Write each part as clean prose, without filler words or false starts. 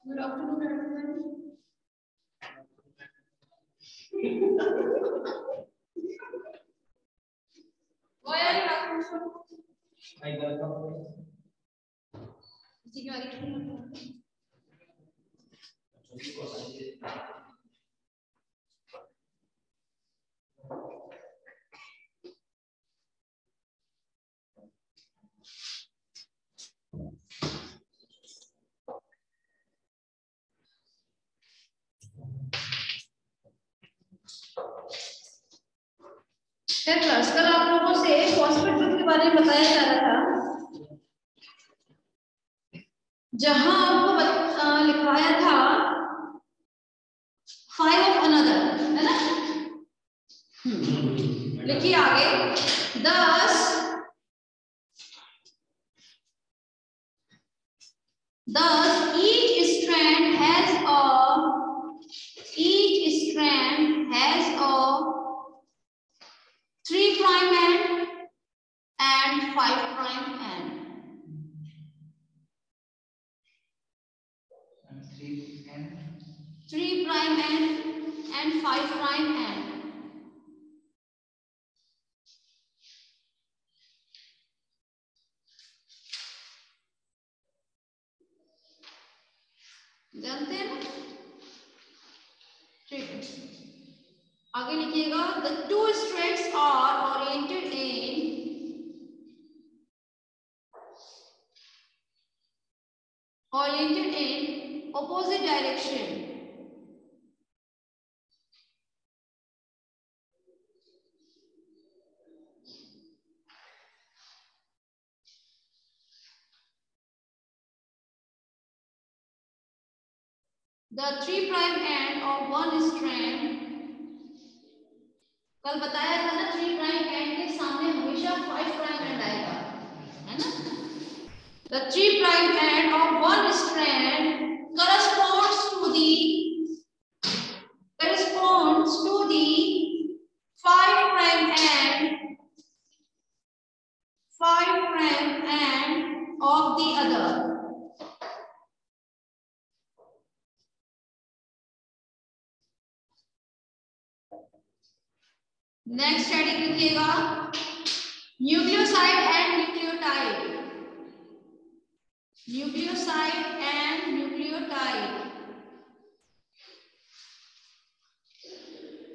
Good afternoon, everyone. Why are you laughing so much? I got it. Class कल आप लोगों से phosphate group के बारे में बताया जा रहा था, जहां आपको लिखवाया था 5 ऑफ अनदर, है ना? लिखिए आगे, thus each strand has a 3 prime end and 5 prime end. And 3 prime end and 5 prime end. जानते हैं ना? ठीक है, आगे लिखिएगा, the two strands are oriented in opposite direction. The 3 prime end of one strand, कल बताया था ना, 3 prime end के सामने हमेशा 5 prime end आएगा, है ना? The 3 prime end of one strand corresponds to the 5 prime end of the other. Next heading लिखिएगा, nucleoside and nucleotide. Nucleoside and nucleotide,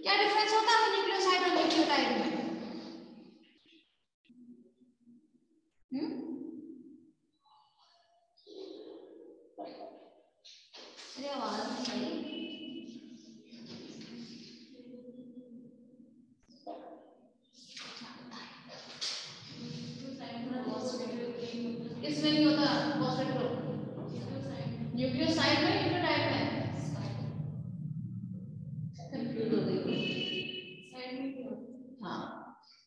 क्या डिफरेंस होता है न्यूक्लियोसाइड और न्यूक्लियोटाइड में? अरे आवाज नहीं आई. किसमें नहीं होता फॉस्फेट ग्रुप? न्यूक्लियोसाइड में, न्यूक्लियोटाइड में? कंफ्यूज हो गई. हाँ,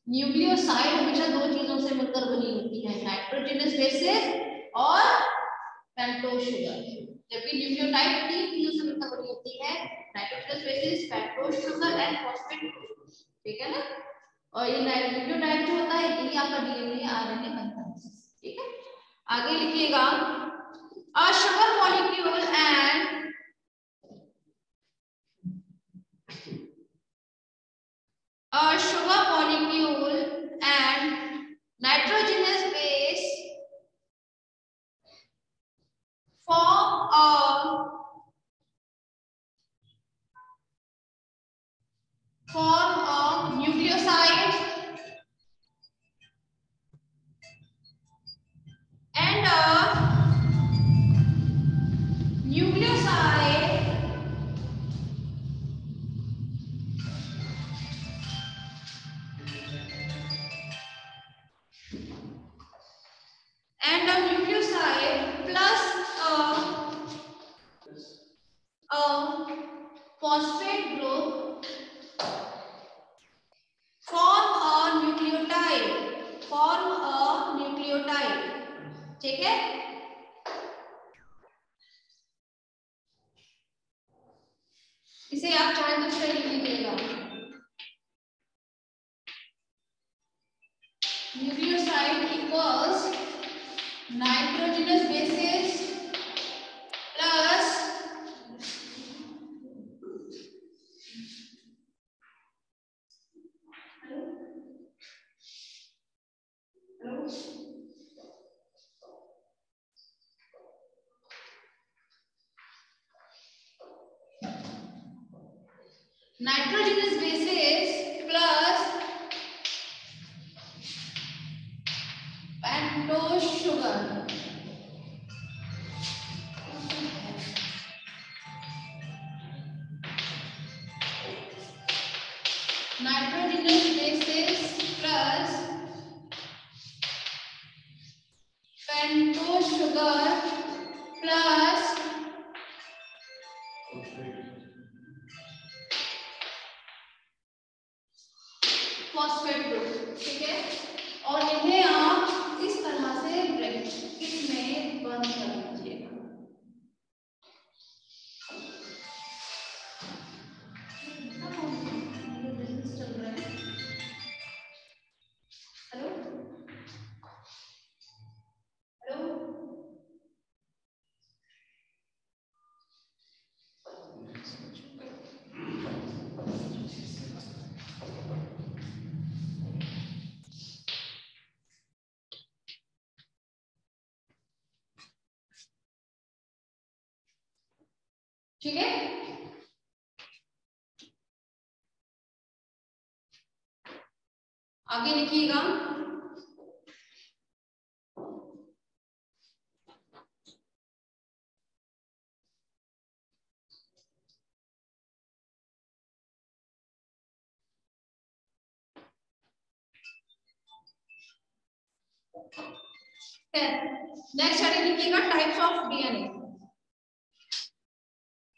न्यूक्लियोसाइड हमेशा दो चीजों से मिलकर बनी होती है, नाइट्रोजनस बेसिस और पेंटोज शुगर, जबकि न्यूक्लियोटाइड 3 चीजों से मिलकर बनी होती है, nitrogenous bases, pentose sugar and phosphate group. ठीक है ना? और ये न्यूक्लियोटाइड जो होता है ये आपका डीएनए आरएनए बनता है. ठीक है, आगे लिखिएगा, a sugar molecule and nitrogenous base form a nucleoside and a nucleoside plus a phosphate group form a nucleotide. ठीक है, इसे आप चाहे तो सही लिखिएगा, nucleoside equals nitrogenous bases plus nitrogenous bases plus pentose sugar, nitrogenous bases plus pentose sugar plus phosphate group, ठीक है। और इन्हें आप इस तरह से ब्रैकेट में बंद कर लीजिएगा। हेलो हेलो, ठीक है। आगे लिखिएगा, नेक्स्ट हेडिंग लिखिएगा types of DNA,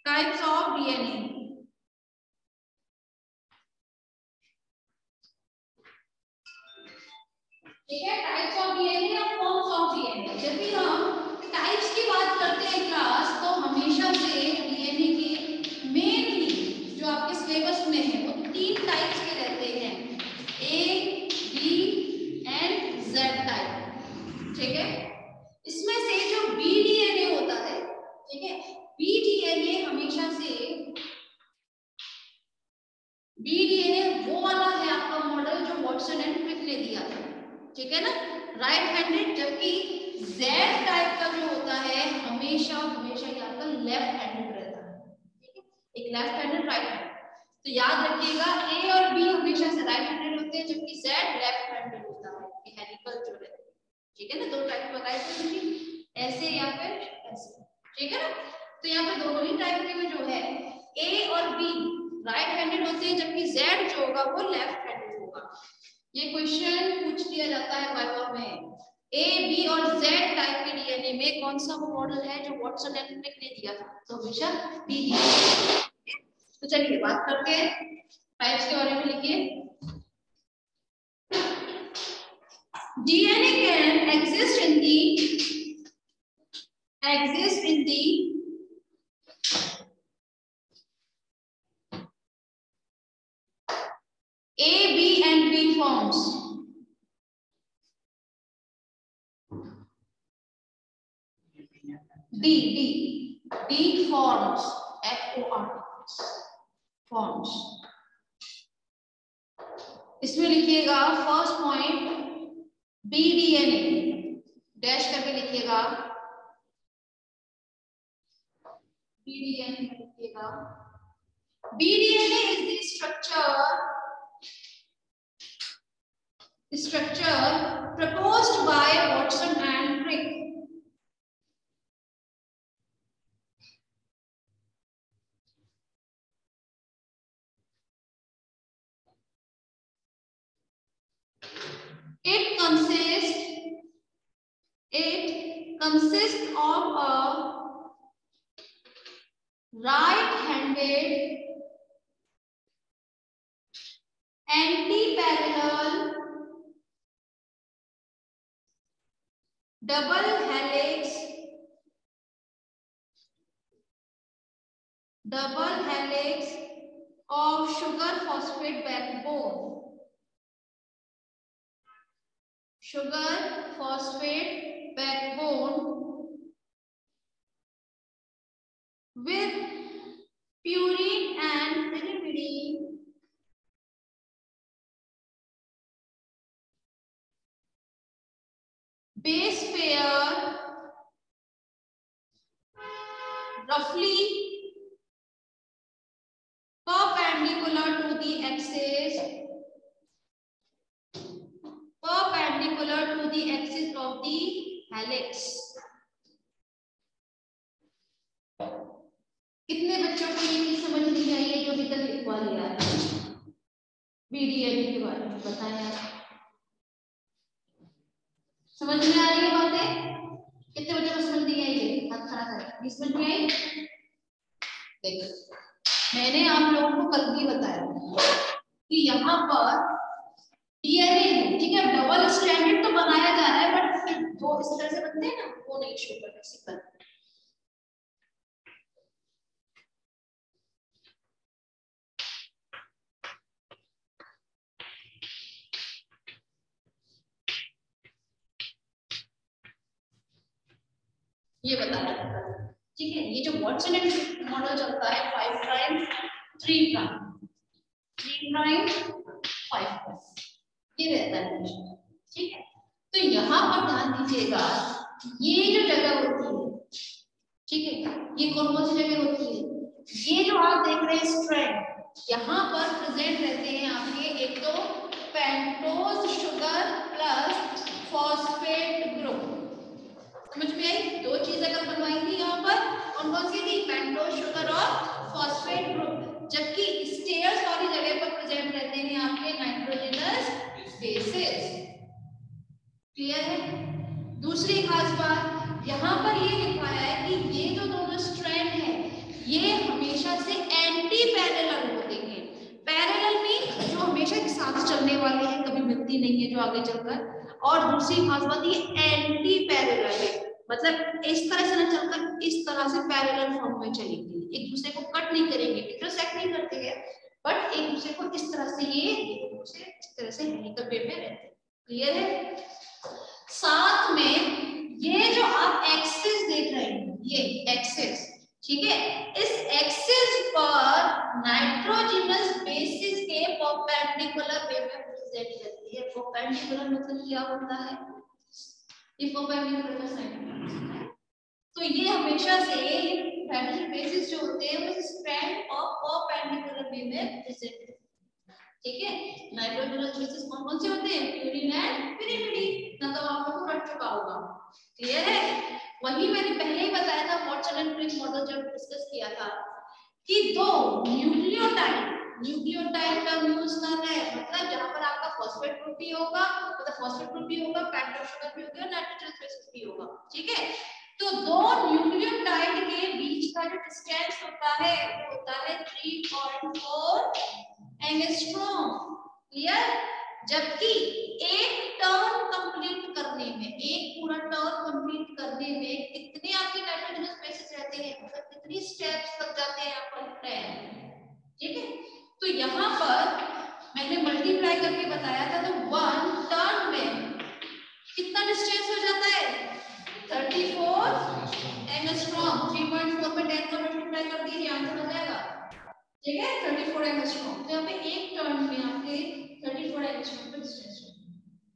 types of DNA. ठीक है, टाइप्स ऑफ डीएनए और फॉर्म्स ऑफ डीएनए। जब भी हम टाइप्स की बात करते हैं क्लास, तो हमेशा से डीएनए के मेनली जो आपके सिलेबस में है वो 3 टाइप्स के रहते हैं, ए, बी एंड जेड टाइप, ठीक है। इसमें से जो बी डीएनए होता है, ठीक है, बी डीएनए हमेशा से बी डीएनए वो वाला है आपका मॉडल जो वॉटसन एंड क्रिक ने दिया था, ठीक है ना, राइट हैंडेड। जबकि जेड टाइप का जो होता है हमेशा हमेशा ये आपका लेफ्ट हैंडेड रहता है, ठीक है, एक लेफ्ट हैंडेड राइट हैंडेड। तो याद रखिएगा ए और बी हमेशा से राइट हैंडेड होते हैं, जबकि जेड लेफ्ट हैंडेड होता है, ये हेलिकल जो है, ठीक है ना। 2 टाइप का राइट हैंडेड, ऐसे या फिर ऐसे, ठीक है ना। तो यहाँ पे दोनों ही टाइप के में जो है ए और बी राइट हैंडेड होते हैं, जबकि जेड जो होगा वो लेफ्ट हैंडेड होगा। ये क्वेश्चन पूछ लिया जाता है वाइवा में, ए, बी और जेड टाइप के डीएनए में कौन सा वो मॉडल है जो वॉटसन एंड क्रिक ने दिया था, तो हमेशा बी डीएनए। तो चलिए बात करते हैं टाइप्स के बारे में। लिखिए, DNA can exist in the A, B and B forms. D forms, F-O-R-M-S, forms. इसमें लिखिएगा first point B DNA, dash करके लिखिएगा, B DNA लिखिएगा। B DNA is the structure proposed by Watson and Crick. It consists of a right-handed anti-parallel double helix of sugar phosphate backbone with purine and pyrimidine base pair roughly perpendicular the axis of the helix. कितने बच्चों को ये चीज समझ नहीं आई है जो अभी तक लिखवा लिया है बीडीएबी के बारे में? बताएं यार, समझ में आ रही है बातें? कितने बच्चों को समझ नहीं आई है? हाथ खड़ा करें। समझ नहीं आई? देखो मैंने आप लोगों को कल भी बताया कि यहाँ पर डीएनए, ठीक है, डबल स्ट्रैंडेड तो बनाया जा रहा है, बट वो इस तरह से बनते हैं ना, वो नहीं शो कर सकता। ये बताया जाता है, ठीक है। ये जो वाटसन एंड क्रिक मॉडल चलता है 5 प्राइम 3 प्राइम 3 प्राइम 5 प्राइम, ये रहता है, ठीक है। तो यहाँ पर ध्यान दीजिएगा, ये जो जगह होती है, ठीक है, ये कौन कौन सी जगह होती है? ये जो आप देख रहे हैं स्ट्रैंड, यहाँ पर प्रेजेंट रहते हैं आपके एक तो pentose sugar plus phosphate group. समझ में आई? दो चीज अगर बनवाई थी यहाँ पर, कौन कौन सी थी? पेंटोज शुगर और फॉस्फेट ग्रुप। जबकि स्टेयर्स वाली जगह पर प्रेजेंट रहते हैं आपके नाइट्रोजनस बेसेस। क्लियर है? दूसरी खास बात यहाँ पर ये लिखवाया है कि ये जो दोनों स्ट्रैंड है ये हमेशा से एंटी पैरेलल होते हैं। पैरेलल मीन जो हमेशा एक साथ चलने वाले हैं, कभी मिलती नहीं है जो आगे चलकर। और दूसरी खास बात ये एंटी पैरेलल है, मतलब इस तरह से ना चलकर इस तरह से पैरेलल फॉर्म में चलेंगे, एक दूसरे को कट नहीं करेंगे, इंटरसेक्ट नहीं करते हैं, बट एक दूसरे को इस तरह से ये इस तरह से हेलिकल वे में रहते हैं। क्लियर है? साथ में ये जो आप एक्सिस देख रहे हैं, ये एक्सिस, ठीक है, इस एक्सिस पर नाइट्रोजनस बेसिस के परपेंडिकुलर वे में प्रेजेंट रहती है। परपेंडिकुलर मतलब क्या होता है? ये परपेंडिकुलर का साइन है। तो ये हमेशा से नाइट्रोजन बेसिस जो होते हैं वो स्ट्रैंड ऑफ परपेंडिकुलर वे में प्रेजेंट रहते हैं, ठीक है। नाइट्रोजनस बेसिस कौन कौन से होते हैं? प्यूरिन एंड पिरिमिडीन, ना तो आप लोगों को रट चुका होगा। क्लियर है? वही मैंने पहले ही बताया था वाटसन एंड क्रिक मॉडल जब डिस्कस किया था कि दो न्यूक्लियोटाइड का यूज कर रहे हैं, मतलब जहां पर आपका फॉस्फेट ग्रुप भी होगा, मतलब फॉस्फेट ग्रुप भी होगा, पेंटोज शुगर भी होगा, नाइट्रोजनस बेसिस भी होगा, ठीक है। तो दो न्यूक्लियोटाइड के बीच का जो डिस्टेंस होता है वो होता है 3.4 एंगस्ट्रॉम। क्लियर? जबकि एक टर्न कंप्लीट करने में, एक पूरा टर्न कंप्लीट करने में कितने आपके नाइट्रोजनस बेसिस रहते हैं, मतलब कितनी स्टेप्स लग जाते हैं आपको 10, ठीक है। तो यहाँ पर मैंने मल्टीप्लाई करके बताया था, तो 1 टर्न में कितना डिस्टेंस हो जाता है? 34 एंगस्ट्रॉम। 3.4 में 10 को मल्टीप्लाई कर दीजिए, आंसर हो जाएगा, ठीक है, 34 एंगस्ट्रॉम। तो यहाँ पे एक टर्न में आपके 34 एंगस्ट्रॉम का डिस्टेंस है।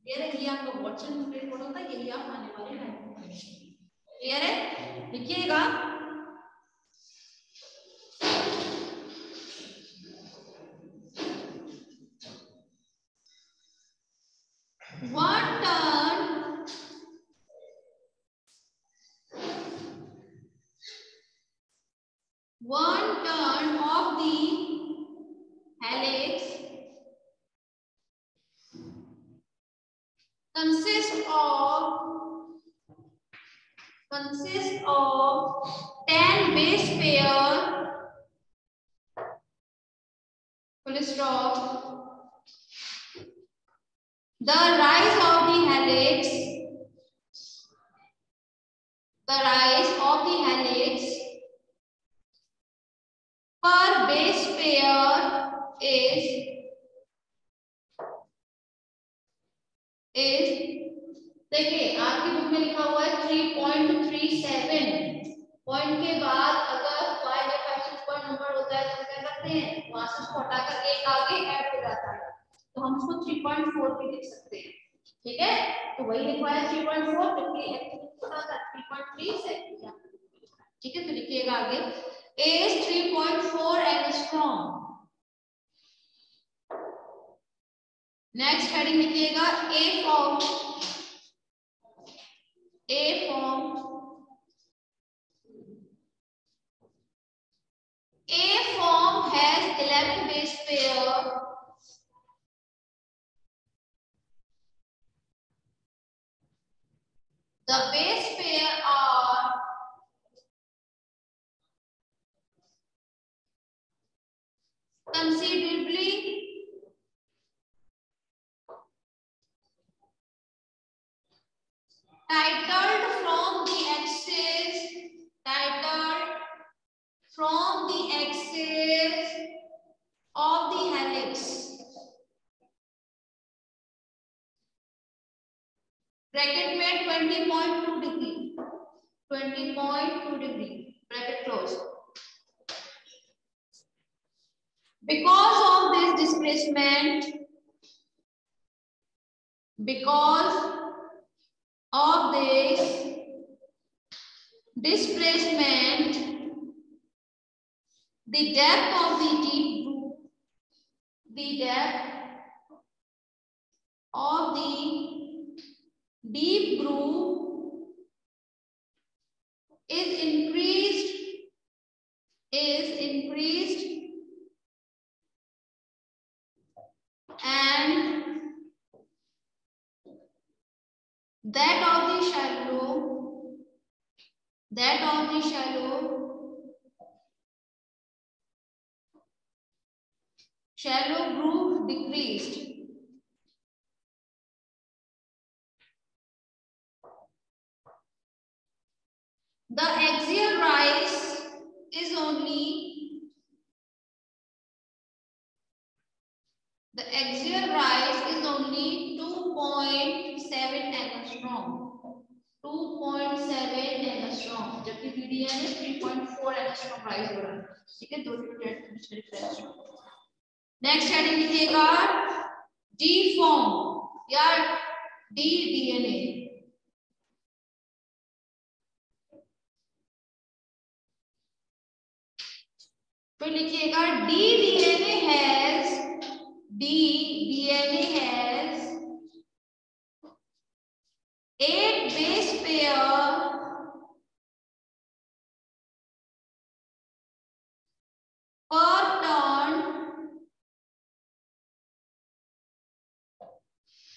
ये आपका वाटसन एंड क्रिक मॉडल था, यही आप आने वाले हैं। क्लियर है? लिखिएगा, one turn of the helix consists of 10 base pair, full stop. The rise of the helix per base pair is देखिए आपकी बुक में लिखा हुआ है 3.37 पॉइंट के बाद अगर 5 या 5 पॉइंट नंबर होता है तो क्या करते हैं, वहां से उसको हटाकर एक आगे ऐड हो जाता है, तो हम उसको 3.4 भी लिख सकते हैं, ठीक है। तो वही लिखवाया 3.4, जबकि एक्चुअली था 3.37, ठीक है। तो लिखिएगा आगे is 3.4 एंगस्ट्रॉम। नेक्स्ट हेडिंग लिखिएगा A the base pair are considerably titled from the axis of the helix. Bracket में 20.2 degree, 20.2 degree, bracket close. Because of this displacement, the depth of the deep groove is increased and that of the shallow groove decreased. The axial rise is only 2.7 angstrom. 2.7 angstrom, जबकि DDN है 3.4 angstrom rise हो रहा है. ठीक है, दो difference. Next heading लिखिएगा D form या DNA. तो लिखिएगा DNA has 8 base pair per turn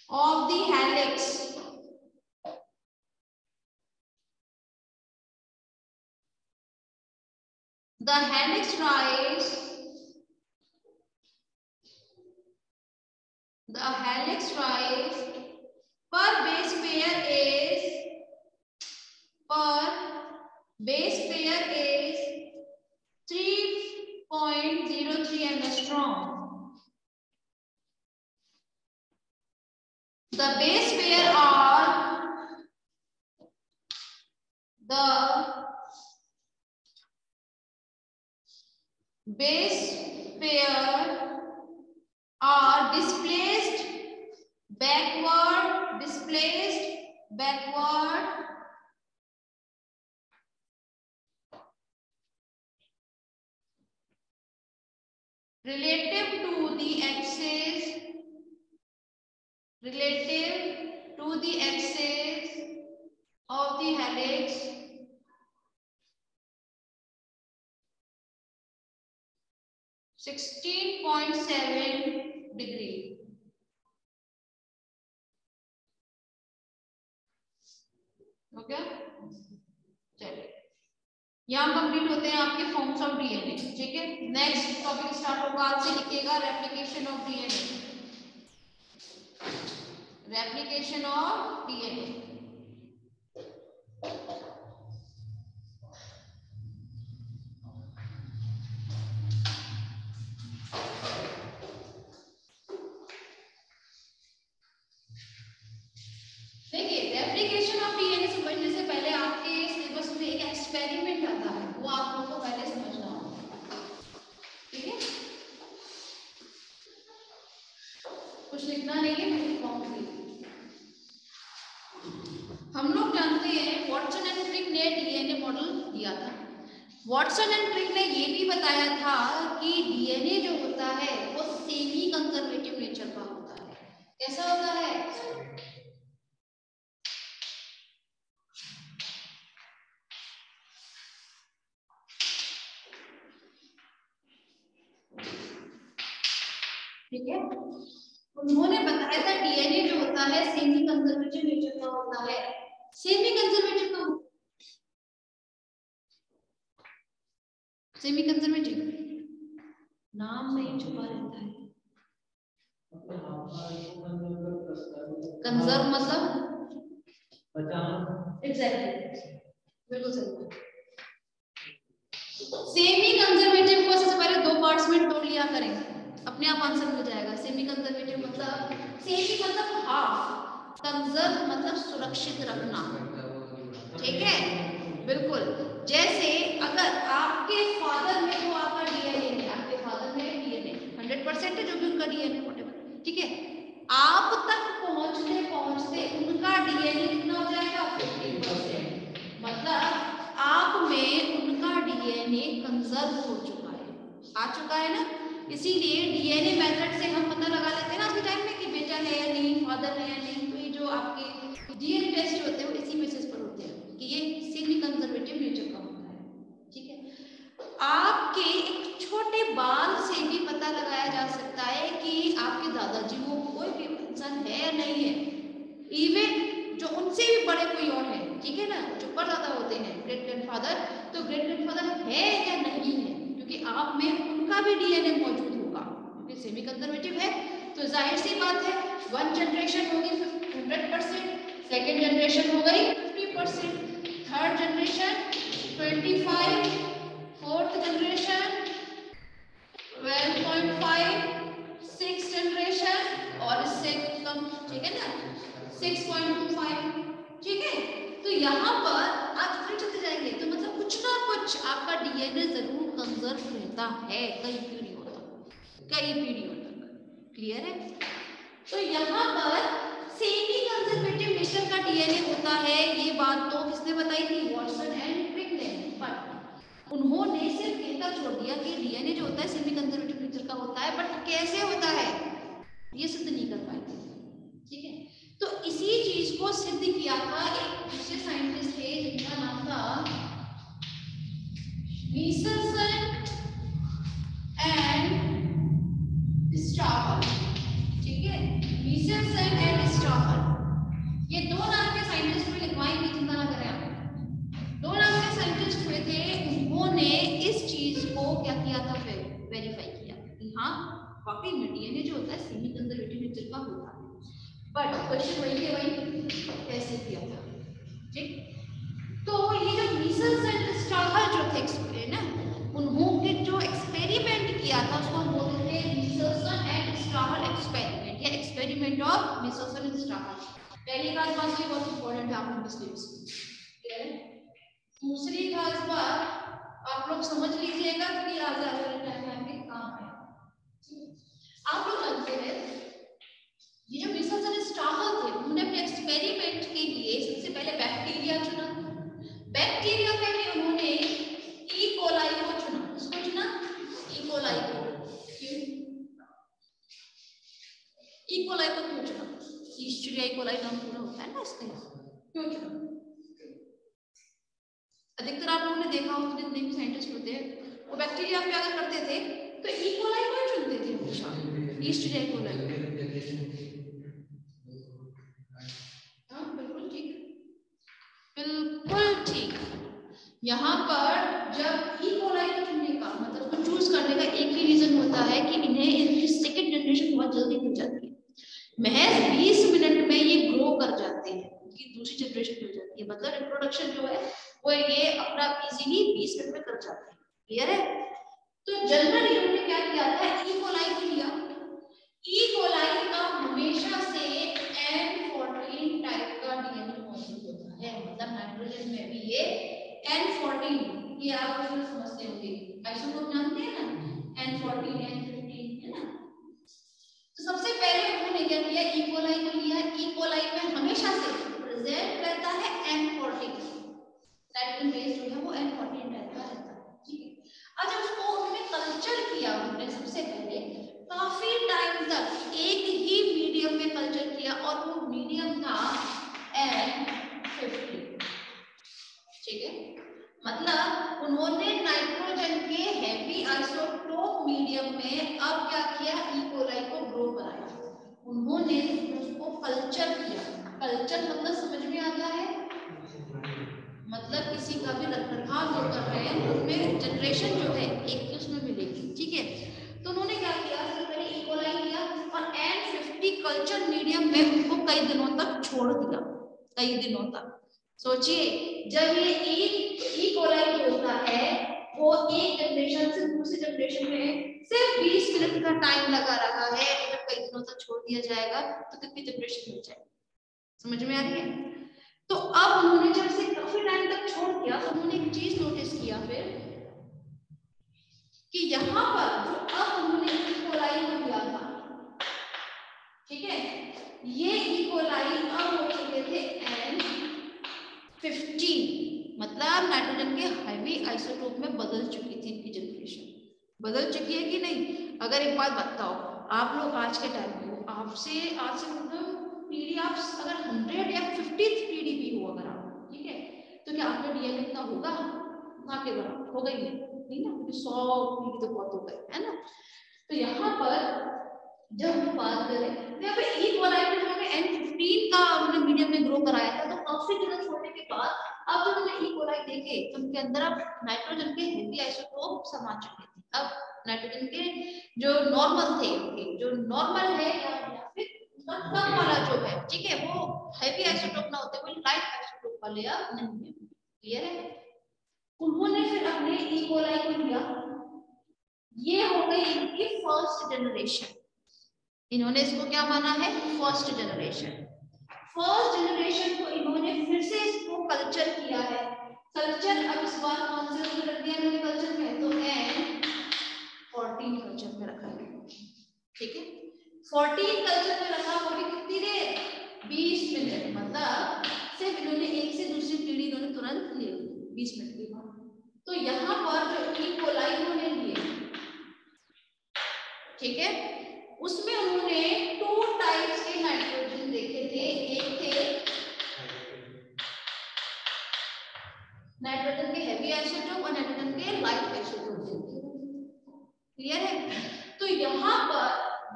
of the helix. The helix rise per base pair is 3.03 angstrom. The base pair are displaced backward relative to the axis of the helix (16.7 degree). Okay, चलिए यहाँ complete होते हैं आपके forms of DNA. ठीक है, next topic start होगा आज से. लिखिएगा रेप्लिकेशन ऑफ डीएनए. देखिए, रेप्लिकेशन ऑफ डीएनए समझने से पहले आपके सिलेबस में एक एक्सपेरिमेंट आता है, वो आप लोगों को पहले समझना होगा. ठीक है, कुछ लिखना नहीं है, मैं लिखवाऊंगी. हम लोग जानते हैं वॉटसन एंड क्रिक ने डीएनए मॉडल दिया था. वॉटसन एंड क्रिक ने ये भी बताया था कि डीएनए जो होता है वो सेमी कंजर्वेटिव नेचर का होता है. कैसा होता है? ठीक है, उन्होंने बताया था डीएनए जो होता है सेमी कंजर्वेटिव नेचर का होता है. सेमी कंजर्वेटिव का, सेमी कंजर्वेटिव नाम में ही छुपा रहता है। कंजर्व मतलब एग्जैक्टली, बिल्कुल सही। सेमी कंजर्वेटिव को सबसे पहले दो पार्ट्स में तोड़ लिया करें, अपने आप आंसर मिल जाएगा। सेमी कंजर्वेटिव मतलब, सेमी मतलब हाफ, कंजर्व मतलब सुरक्षित रखना, ठीक है, बिल्कुल। जैसे अगर आपके फादर में तो आपका डीएनए है, आपके फादर में डीएनए 100% है, जो भी उनका डीएनए व्हाटएवर, ठीक है, आप तक पहुंचते पहुंचते उनका डीएनए कितना हो जाएगा 50%, मतलब आप में उनका डीएनए कंजर्व हो चुका है, आ चुका है ना। इसीलिए डीएनए मेथड से हम पता लगा लेते हैं ना आज के टाइम में कि बेटा है या नहीं, फादर है या नहीं। तो ये जो आपके डीएनए टेस्ट होते हैं वो इसी बेसिस पर होते हैं कि ये सेमी कंजर्वेटिव नेचर का होता है, ठीक है। आपके एक छोटे बाल से भी पता लगाया जा सकता है कि आपके दादाजी वो कोई भी इंसान है या नहीं है, इवन जो उनसे भी बड़े कोई और है, ठीक है ना, जो परदादा होते हैं, ग्रेट ग्रैंडफादर, तो ग्रेट ग्रैंडफादर है या नहीं है, क्योंकि आप में उनका भी डीएनए मौजूद होगा, क्योंकि सेमी कंजर्वेटिव है। तो जाहिर सी बात है, वन जनरेशन होगी 100%, सेकेंड जनरेशन हो गई 50%, third generation 25, fourth generation 12.5, six generation और इससे कम, ठीक है ना, 6.25, ठीक है। तो यहाँ पर आप फिर चलते जाएंगे तो मतलब कुछ ना कुछ आपका डीएनए जरूर कंजर्व रहता है, कई पीढ़ियों तक, कई पीढ़ियों तक, क्लियर है। तो यहाँ पर सेमी कंजर्वेटिव नेचर का डीएनए होता है, ये बात तो किसने बताई थी, वॉटसन एंड क्रिक, पर उन्होंने सिर्फ कहकर छोड़ दिया कि डीएनए जो होता है सेमी कंजर्वेटिव नेचर का होता है, बट कैसे होता है ये सिद्ध नहीं कर पाए थे, ठीक है। तो इसी चीज को सिद्ध किया था एक दूसरे साइंटिस्ट थे जिनका नाम था मीसलसन एंड स्ट्राहल, ठीक है, मीसलसन एंड स्ट्राहल, ये दो नाम के साइंटिस्ट को लिखवाएंगे, चिंता ना करें आप, दो नाम के साइंटिस्ट हुए थे। उन्होंने इस चीज को क्या किया था, फिर वेरीफाई किया कि हाँ वाकई में डीएनए जो होता है सेमी कंजर्वेटिव नेचर का होता है, बट क्वेश्चन वही है, वही कैसे किया था, ठीक। तो ये जो मीसल्स एंड स्ट्राहल जो थे ना, उन्होंने जो एक्सपेरिमेंट किया था उसको हम बोलते थे मीसल्सन एंड स्ट्राहल एक्सपेरिमेंट, या एक्सपेरिमेंट ऑफ मीसल्सन एंड स्ट्राहल। पहली बात बहुत इंपॉर्टेंट है, आप लोग दूसरी खास बात आप लोग समझ लीजिएगा कि आज वाले टाइम में आपके काम है। आप लोग जानते हैं ये जो मीसल्स एंड स्ट्राहल थे, उन्होंने अपने एक्सपेरिमेंट के लिए सबसे पहले बैक्टीरिया चुना, बैक्टीरिया में भी उन्होंने ई कोलाई को चुना, किसको चुना, ई कोलाई को। क्यों ई कोलाई को क्यों चुना, ईस्चरिया ई कोलाई नाम पूरा होता है ना इसका, क्यों चुना। अधिकतर आप लोगों ने देखा हो जितने भी साइंटिस्ट होते हैं वो बैक्टीरिया पे अगर करते थे तो ई कोलाई को चुनते थे हमेशा, ईस्चरिया ई कोलाई। हाँ बिल्कुल ठीक, बिल्कुल ठीक। यहाँ पर जब ई कोलाई को चुनने का मतलब उसको चूज करने का एक ही रीजन होता है कि इन्हें इनकी सेकंड जनरेशन बहुत जल्दी मिल जाती है, महज 20 मिनट में ये ग्रो कर जाते हैं, उनकी दूसरी जनरेशन मिल जाती है, मतलब रिप्रोडक्शन जो है वो ये अपना इजीली 20 मिनट में कर जाते हैं, क्लियर है। तो जनरली उन्होंने क्या किया था, ई कोलाई को लिया, ई कोलाई का हमेशा से N14 टाइप का डीएनए मौजूद होता है, मतलब नाइट्रोजन में भी ये N14, ये आप लोग समझते होंगे, आइसोटोप जानते हैं ना, N14 N15 है ना। तो सबसे पहले उन्होंने क्या किया, ई कोलाई को लिया, ई कोलाई में हमेशा से प्रेजेंट रहता है N14, नाइट्रोजन बेस जो है वो N14 टाइप का रहता है, ठीक है। अच्छा उसको उन्होंने कल्चर किया, उन्होंने सबसे पहले काफी टाइम तक एक ही मीडियम में कल्चर किया और वो मीडियम था N50, ठीक है। मतलब उन्होंने नाइट्रोजन के हैवी आइसोटोप मीडियम में अब क्या किया, ई कोलाई को ग्रो कराया, उन्होंने उसको कल्चर किया। कल्चर मतलब समझ में आता है, मतलब किसी का भी रखरखाव जो कर रहे हैं उनमें जनरेशन जो है एक ही उसमें मिलेगी, ठीक है। तो उन्होंने क्या किया, सबसे पहले इकोलाई किया और N50 कल्चर मीडियम में उनको कई दिनों तक छोड़ दिया, कई दिनों तक। सोचिए जब ये इकोलाई होता है वो एक जनरेशन से दूसरी जनरेशन में सिर्फ 20 मिनट का टाइम लगा रहा है, जब कई दिनों तक छोड़ दिया जाएगा तो कितनी जनरेशन मिल जाएगी, समझ में आ रही है। तो अब उन्होंने जब से काफी टाइम तक छोड़ दिया तो उन्होंने एक चीज नोटिस किया फिर कि यहाँ पर जो अब उन्होंने इकोलाई को दिया था, ठीक है, ये इकोलाई अब हो चुके थे N15, मतलब नाइट्रोजन के हैवी आइसोटोप में बदल चुकी थी इनकी जनरेशन, बदल चुकी है कि नहीं। अगर एक बात बताओ, आप लोग आज के टाइम में आपसे आज से मतलब पीढ़ी आप अगर 100 या 50 पीढ़ी भी हो अगर आप, ठीक है, तो क्या आपका डीएनए इतना होगा ना के बराबर होगा ही नहीं ना, क्योंकि 100 पीढ़ी तो बहुत हो गए है ना। तो यहाँ पर जब हम बात करें तो यहाँ पे इकोलाई में जो हमें N15 का हमने मीडियम में ग्रो कराया था, तो काफी दिनों छोड़ने के बाद अब जब हमने इकोलाई देखे तो उनके अंदर अब नाइट्रोजन के हेवी आइसोटोप समा चुके थे। अब नाइट्रोजन के जो नॉर्मल थे, जो नॉर्मल है या फिर कम वाला जो है, ठीक है, वो हेवी आइसोटोप ना होते हुए लाइट आइसोटोप वाले अब नहीं है, क्लियर है। उन्होंने फिर अपने इकोलाई को लिया, ये हो गई इनकी फर्स्ट जनरेशन, इन्होंने इसको क्या माना है, फर्स्ट जनरेशन। फर्स्ट जनरेशन को इन्होंने फिर से इसको कल्चर किया है, कल्चर अब इस बार कौन से उसमें रख दिया इन्होंने कल्चर में, तो N14 कल्चर में रखा है, ठीक है, 14 कल्चर में रखा, वो भी कितनी देर, 20 मिनट, मतलब सिर्फ इन्होंने एक से दूसरी पीढ़ी इन्होंने तुरंत ले ली 20 मिनट के बाद। तो यहाँ पर जो इकोलाई इन्होंने लिए, ठीक है, उसमें उन्होंने 2 टाइप्स के नाइट्रोजन देखे थे, एक थे नाइट्रोजन के हेवी आइसोटोप और नाइट्रोजन के लाइट आइसोटोप, क्लियर है। तो यहाँ पर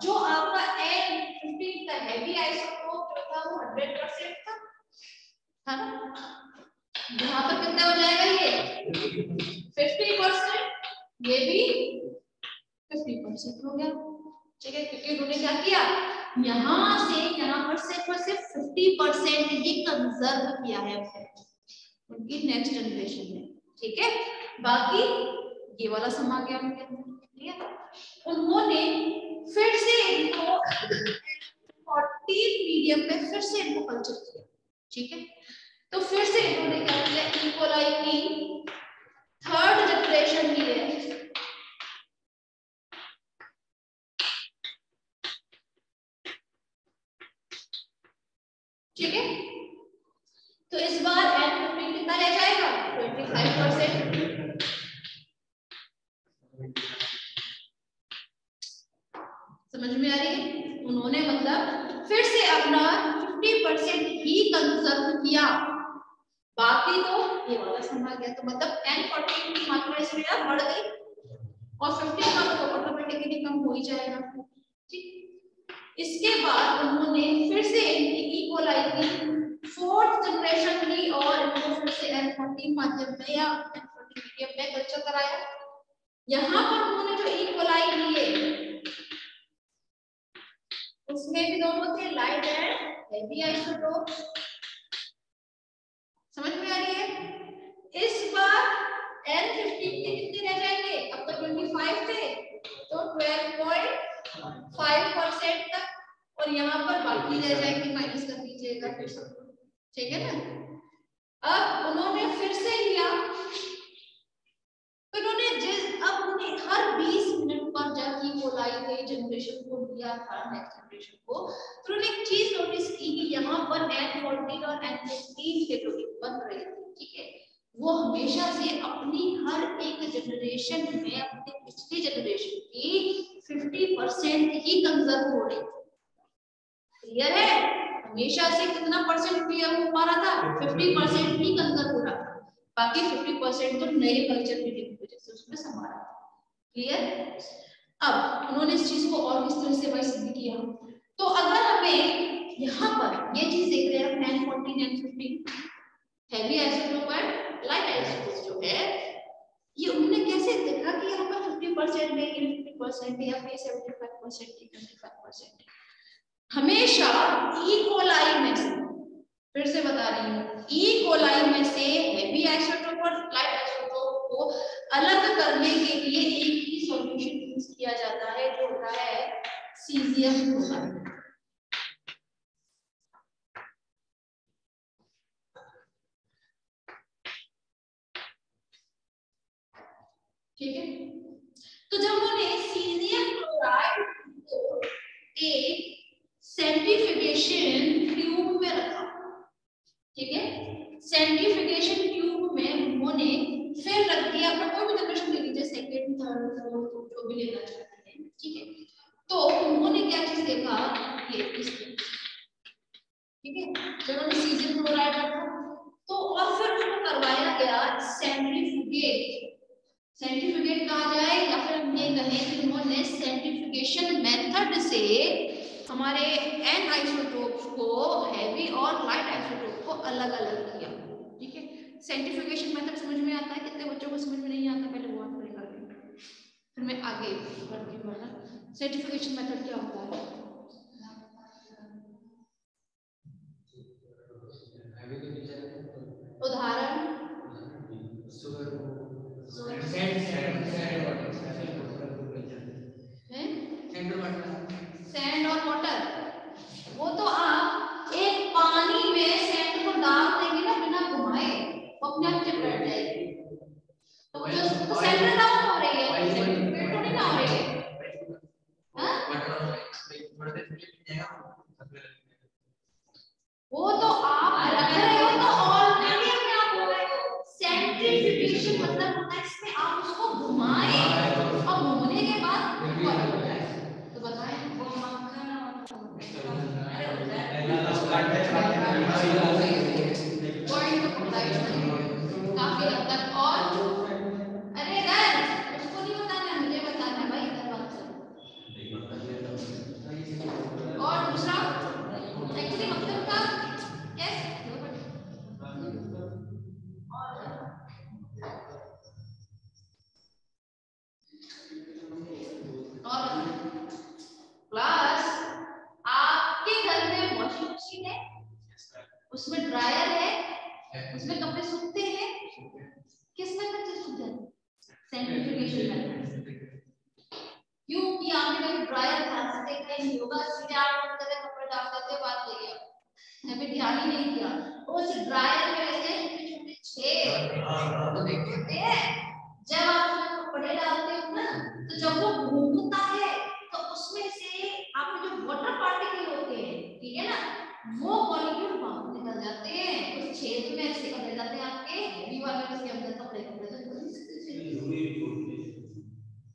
जो आपका N15 का हेवी आइसोटोप जो था वो 100% था, है ना, यहाँ पर कितना हो जाएगा, ये 50%, ये भी 50% हो गया, ठीक है, क्योंकि उन्होंने क्या किया, यहाँ से यहाँ पर सिर्फ और सिर्फ 50% ही कंजर्व किया है उनकी नेक्स्ट जनरेशन में, ठीक है, बाकी ये वाला समा गया उनके अंदर, ठीक है। उन्होंने फिर से इनको 14 मीडियम में फिर से इनको कल्चर किया, ठीक है, तो फिर से इन्होंने क्या किया, इकोलाई की थर्ड जनरेशन की है, ठीक है, तो इस बार N15 कितना रह जाएगा, 25%, समझ में आ रही है। उन्होंने मतलब फिर से अपना 50% ही कंजर्व किया, बाकी तो ये वाला संभाल गया, तो मतलब N14 की मात्रा इसमें बढ़ गई और 50 का तो ऑटोमेटिकली कम हो ही जाएगा, ठीक। इसके बाद उन्होंने फिर से इकोलाई की फोर्थ जनरेशन ली और इनको फिर से N14 माध्यम में या N14 मीडियम में कल्चर कराया। यहाँ पर उन्होंने जो इकोलाई लिए उसमें भी दोनों थे लाइट एंड हेवी आइसोटोप, समझ में आ रही है। इस बार N15 के कितने रह जाएंगे, अब तो 25 थे तो 12.5% तक, और यहाँ पर बाकी रह जाएंगे, माइनस कर दीजिएगा फिर से, ठीक है ना। अब उन्होंने फिर से लिया, तो उन्होंने अब उन्हें हर 20 मिनट पर जब इकोलाई के जनरेशन को लिया था नेक्स्ट जनरेशन को, तो उन्होंने एक चीज नोटिस की कि यहाँ पर N14 और N15 के जो बन रहे थे, ठीक है, वो हमेशा से अपनी हर एक जनरेशन में अपने पिछली जनरेशन की 50% ही कंजर्व हो रही थी, क्लियर है। हमेशा से कितना परसेंट क्लियर हो पा रहा था, 50% ही कंजर्व हो रहा था, बाकी 50% तो नए कल्चर मीडियम की वजह से उसमें समा रहा था, क्लियर। अब उन्होंने इस चीज को और किस तरह से सिद्ध किया, तो अगर हमें यहाँ पर ये चीज देख रहे हैं N14 N15 heavy isotope light isotope जो है ये उन्होंने कैसे देखा कि यहाँ पर 50% है, ये 50% है, या फिर 75% है, 25% है। हमेशा ई कोलाई में से, फिर से बता रही हूँ, ई कोलाई में से हेवी आइसोटोप और लाइट आइसोटोप को अलग करने के लिए एक ही सॉल्यूशन यूज किया जाता है जो होता है सीजियम क्लोराइड। ठीक है, तो जब उन्होंने सीजियम क्लोराइड को एक सेंट्रीफ्यूगेशन ट्यूब में रखा, ठीक है, सेंट्रीफ्यूगेशन ट्यूब में उन्होंने फिर रख दिया, पर कोई भी जनरेशन ले लीजिए, सेकंड थर्ड फोर्थ जो भी लेना चाहते हैं, ठीक है, तो उन्होंने क्या चीज देखा, ये इस, ठीक है, जब उन्होंने सीजियम क्लोराइड रखा तो और फिर उसको करवाया गया सेंट्रीफ्यूगेट। सेंट्रीफ्यूगेट कहा जाए या फिर हम ये कहें कि उन्होंने सेंट्रीफ्यूगेशन मेथड से हमारे एन आइसोटोप्स को, हैवी और लाइट आइसोटोप को अलग अलग किया। ठीक है, सेंट्रीफ्यूगेशन मेथड समझ में आता है, कितने बच्चों को समझ में नहीं आता, पहले वो आप कर लें, फिर मैं आगे बढ़ती हूँ। सेंट्रीफ्यूगेशन मेथड क्या होता है? उदाहरण सैंड और वाटर। वो तो आप एक पानी में सैंड को डाल देंगे ना बिना घुमाए, वो अपने आप चिपक जाएगी, तो जो सेंटर डाउन हो रही है, सेंट्रीफ्यूगेट थोड़ी ना हो रही है। वो तो आप रख रहे हो तो ऑलरेडी अपने आप हो रहा है। सेंट्रीफ्यूगेशन मतलब होता है इसमें आप उसको घुमाएं और घूमने के बाद ऊपर हो जाए। तो बताएं वो काफी हद तक। और अरे यार उसको नहीं बताना, मुझे बताना है भाई, इधर बात करो। और दूसरा एक्चुअली मतलब का कैसे और प्लस आपके घर में वॉशिंग मशीन है, उसमें ड्रायर है, उसमें कपड़े सूखते हैं, किसमें कपड़े सूखते हैं? सेंट्रीफ्यूगेशन में। क्योंकि आपने कभी ड्रायर ध्यान से देखा ही नहीं होगा, सीधे आप तरह कपड़े डाल देते हो, बात नहीं है, मैंने ध्यान ही नहीं किया। उस ड्रायर में ऐसे छोटे छेद होते हैं, जब आप उसमें कपड़े डालते हो ना, तो जब वो घूमता है तो उसमें से आपके जो वाटर पार्टिकल होते हैं, ठीक है ना, वो मॉलिक्यूल बाहर निकल जाते हैं, उस छेद में से निकल जाते हैं आपके हेवी वाले उसके अंदर कपड़े कपड़े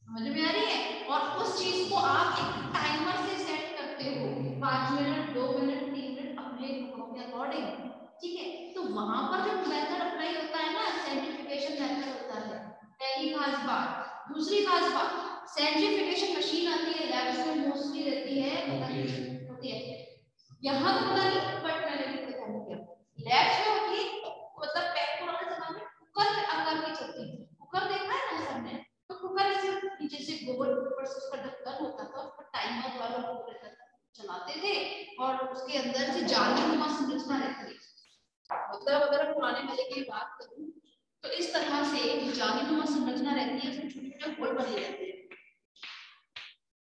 समझ में आ रही है। और उस चीज को आप एक टाइमर से सेट करते हो, 5 मिनट 2 मिनट 3 मिनट अपने कपड़ों के अकॉर्डिंग, ठीक है। तो वहां पर जो मेथड अप्लाई होता है ना, सेंट्रीफ्यूगेशन मेथड होता है, पहली खास बात। दूसरी खास बात, सेंट्रीफ्यूगेशन मशीन आती है लैब्स में, मोस्टली रहती है, होती है, यहाँ तो पता नहीं, बट मैंने भी देखा नहीं, लैब्स में होती है, मतलब पुराने जमाने में कुकर आकार की चलती थी, कुकर देखा है ना सबने, तो कुकर ऐसे नीचे से गोल, ऊपर से उसका ढक्कन होता था, उसका टाइमर वाला वो रहता था, चलाते थे, और उसके अंदर से जालीनुमा संरचना रहती है। मतलब अगर पुराने वाले की बात करूं तो इस तरह से जालीनुमा संरचना रहती है, उसमें छोटे छोटे होल बने रहते हैं।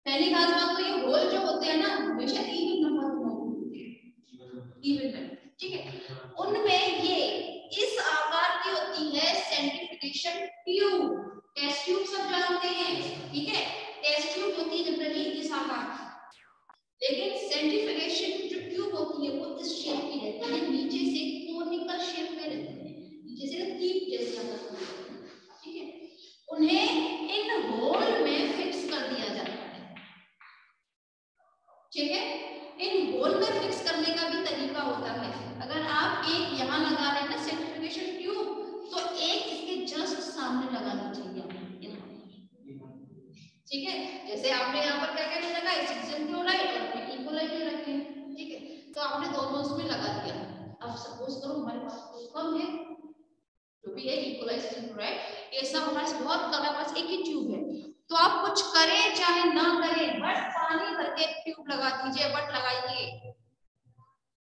पहली खास बात तो ये होल जो होते हैं ना, हमेशा इवन नंबर में होते हैं, इवन नंबर, ठीक है। उनमें ये इस आकार की होती है सेंट्रीफ्यूगेशन ट्यूब। टेस्ट ट्यूब सब जानते हैं, ठीक है, टेस्ट ट्यूब होती है जनरली इस आकार की, लेकिन सेंट्रीफ्यूगेशन जो ट्यूब होती है वो इस शेप की रहती है, नीचे से कोनिकल शेप में रहती है, नीचे से कीप जैसी आकार की, ठीक है। उन्हें इन होल में फिक्स कर दिया जाता है, ठीक है। इन होल में फिक्स करने का भी तरीका होता है। अगर आप एक यहाँ लगा रहे हैं ना सेंट्रीफ्यूगेशन ट्यूब, तो एक इसके जस्ट सामने लगानी चाहिए, ठीक है। जैसे आपने यहाँ पर क्या क्या लगा है, सीजियम क्लोराइड और ई कोलाई रखे हैं, ठीक है, तो आपने दोनों उसमें लगा दिया। अब सपोज करो हमारे पास कम है, जो भी है इक्वलाइज, राइट। ये सब हमारे बहुत हमारे पास एक ही ट्यूब है, तो आप कुछ करें चाहे ना करें, बट पानी भर के ट्यूब लगा दीजिए, बट लगाइए,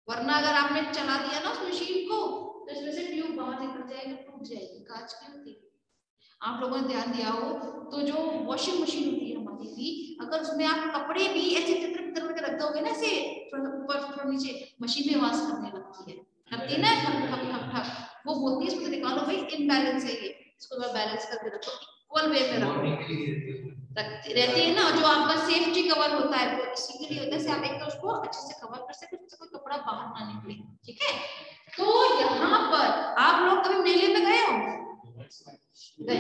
वरना अगर आपने चला दिया ना उस मशीन को तो इसमें से ट्यूब बाहर निकल जाएगा, टूट जाएगी, कांच की होती है। आप लोगों ने ध्यान दिया हो तो जो वॉशिंग मशीन होती है हमारी भी, अगर उसमें आप कपड़े भी ऐसे तितर करके रख दोगे ना, ऐसे थोड़ा ऊपर थोड़ा नीचे, मशीन में आवाज करने लगती है, करती है ना, ठक ठक ठक ठक, वो बोलती है इसको निकालो भाई, इनबैलेंस है ये, इसको मैं बैलेंस करके रखो, इक्वल वे में रखो, रखती रहती है ना। जो आपका सेफ्टी कवर होता है वो इसी के लिए होता है, से आप एक तो उसको अच्छे से कवर कर सके, उससे कोई कपड़ा बाहर ना निकले, ठीक है। तो यहाँ पर आप लोग कभी मेले में गए हो? गए।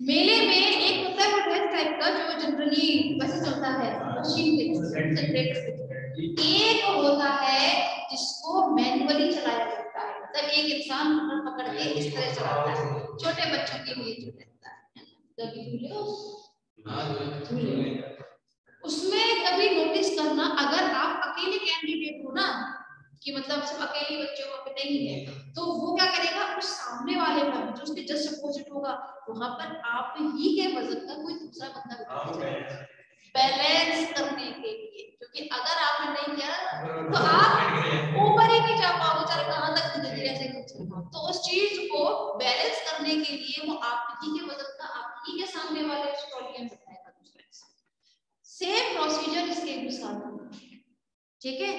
मेले में एक होता है वो ड्रेस टाइप का जो जनरली वैसे चलता है मशीन के, एक होता है जिसको मैनुअली चलाया जाता है, मतलब एक इंसान पकड़ के इस तरह चलाता है, छोटे बच्चों के लिए जो रहता है, कभी उसमें कभी नोटिस करना, अगर आप अकेले कैंडिडेट हो ना, कि मतलब सिर्फ अकेले बच्चे वहां पे नहीं है, तो वो क्या करेगा, उस सामने वाले पर जो उसके जस्ट अपोजिट होगा वहां पर आप ही के वजन का कोई दूसरा बंदा बैठा बैलेंस करने के लिए, क्योंकि अगर आपने नहीं किया तो आप ऊपर ही नहीं जा पाओगे, चाहे कहां तक धीरे धीरे ऐसे चलेगा। तो उस चीज को बैलेंस करने के लिए वो आप ही के वजन का आप ही के सामने वाले स्टॉलियन बैठाएगा दूसरे। सेम प्रोसीजर इसके भी साथ होता है, ठीक है।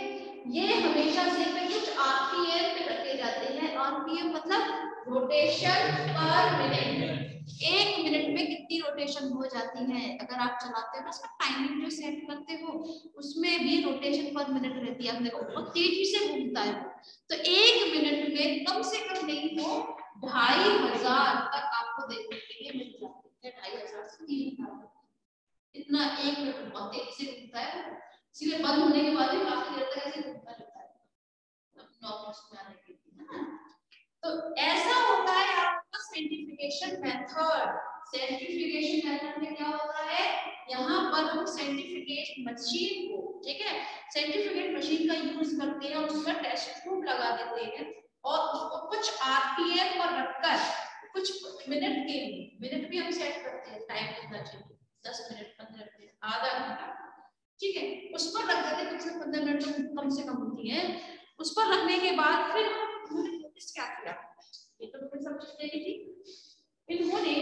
ये हमेशा से कुछ आरपीएम पे रखे जाते हैं, आरपीएम मतलब रोटेशन पर मिनट, एक मिनट में कितनी रोटेशन हो जाती है, अगर आप चलाते हो ना उसका टाइमिंग जो सेट करते हो उसमें भी रोटेशन पर मिनट रहती है, आपने बहुत तेजी से घूमता है, तो एक मिनट में कम से कम नहीं तो 2500 तक आपको देखने के लिए मिल जाती है, 2500 से 3000, इतना एक मिनट बहुत तेजी से घूमता है, सीधे बंद होने के बाद भी काफी देर तक ऐसे घूमता रहता है नॉर्मल्स में आने के लिए। तो ऐसा होता है आपका सेंट्रीफ्यूगेशन मेथड। सेंट्रीफ्यूगेशन मेथड में क्या होता है, यहाँ पर हम सेंट्रीफ्यूगेट मशीन को, ठीक है, सेंट्रीफ्यूगेट मशीन का यूज करते हैं, उसका टेस्ट ट्यूब लगा देते हैं और उसको कुछ आरपीएम पर रखकर कुछ मिनट के लिए, मिनट भी हम सेट करते हैं, टाइम कितना चाहिए, 10 मिनट, 15 मिनट, आधा घंटा, ठीक है, उस पर रख देते, कम से कम 15 मिनट तो कम से कम होती है। उस पर रखने के बाद फिर उन्होंने नोटिस क्या किया, ये तो मैंने सब चीज देखी थी, इन्होंने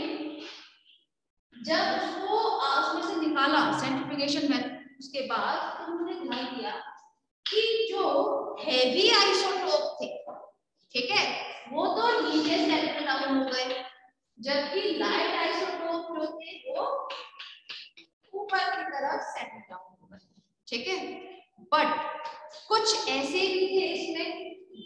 जब उसको उसमें से निकाला सेंट्रीफ्यूगेशन में, उसके बाद उन्होंने ध्यान दिया कि जो हेवी आइसोटोप थे, ठीक है, वो तो नीचे सेटल डाउन हो गए, जबकि लाइट आइसोटोप जो थे वो ऊपर की तरफ सेटल डाउन हो गए, ठीक है। बट कुछ ऐसे भी थे इसमें,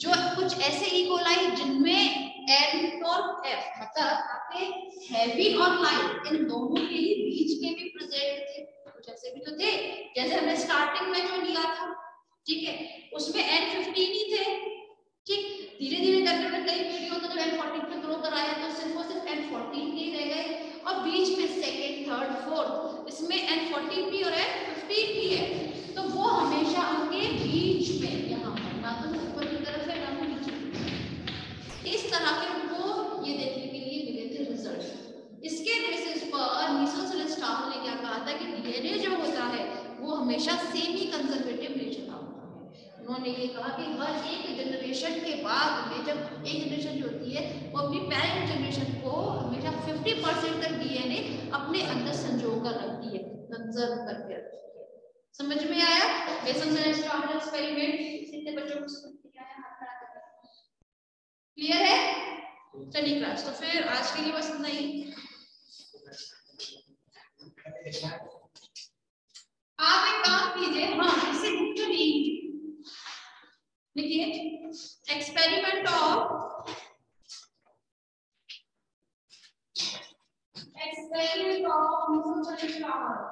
जो कुछ ऐसे इकोलाई जिनमें N और F मतलब आपके हैवी और लाइट इन दोनों के ही बीच के भी प्रेजेंट थे, कुछ ऐसे भी तो थे, जैसे हमने स्टार्टिंग में जो लिया था, ठीक है, उसमें N15 ही थे, ठीक, धीरे धीरे करके कई वीडियो तो जब N14 पे ग्रो कराया तो सिर्फ और सिर्फ N14 के ही रह गए, और बीच में सेकंड, थर्ड, फोर्थ इसमें N14 भी और N15 भी है, तो वो हमेशा उनके बीच में, यहाँ पर ना तो ऊपर की तरफ है ना नीचे, इस तरह के उनको ये देखने के लिए मिले थे रिजल्ट। इसके बेसिस पर नीसल स्टाफ ने क्या कहा था कि डीएनए जो होता है वो हमेशा सेमी कंजर्वेटिव नेचर का होता है। उन्होंने ये कहा कि हर एक जनरेशन के बाद में, जब एक जनरेशन जो होती है वो अपनी पेरेंट जनरेशन को हमेशा 50% तक डीएनए अपने अंदर संजो कर रखती है, कंजर्व करके रखती है। समझ में आया? बेसन से स्टाफ एक्सपेरिमेंट कितने बच्चों को समझ में आया? हाथ खड़ा करके क्लियर है? चलिए क्लास, तो फिर आज के लिए बस इतना ही। आप एक काम कीजिए, हाँ इसे बुक तो लिखिए, experiment of neutral flower.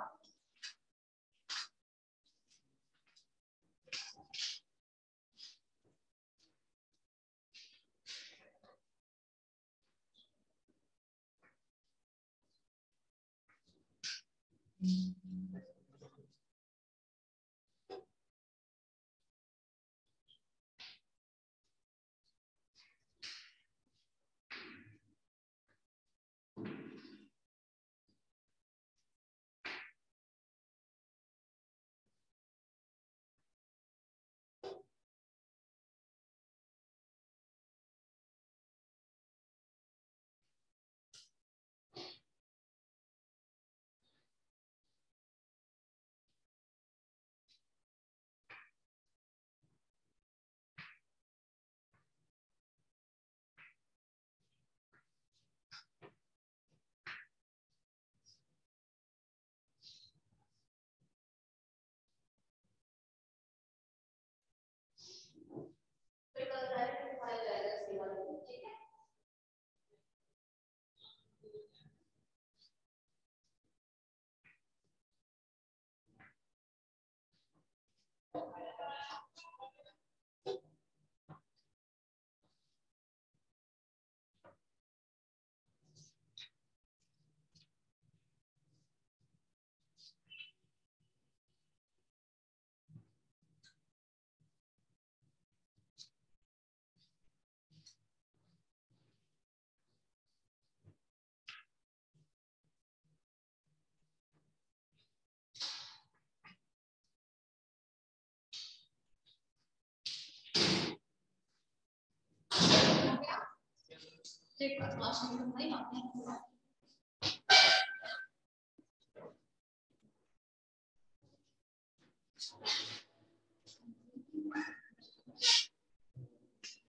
Class number 5 आपने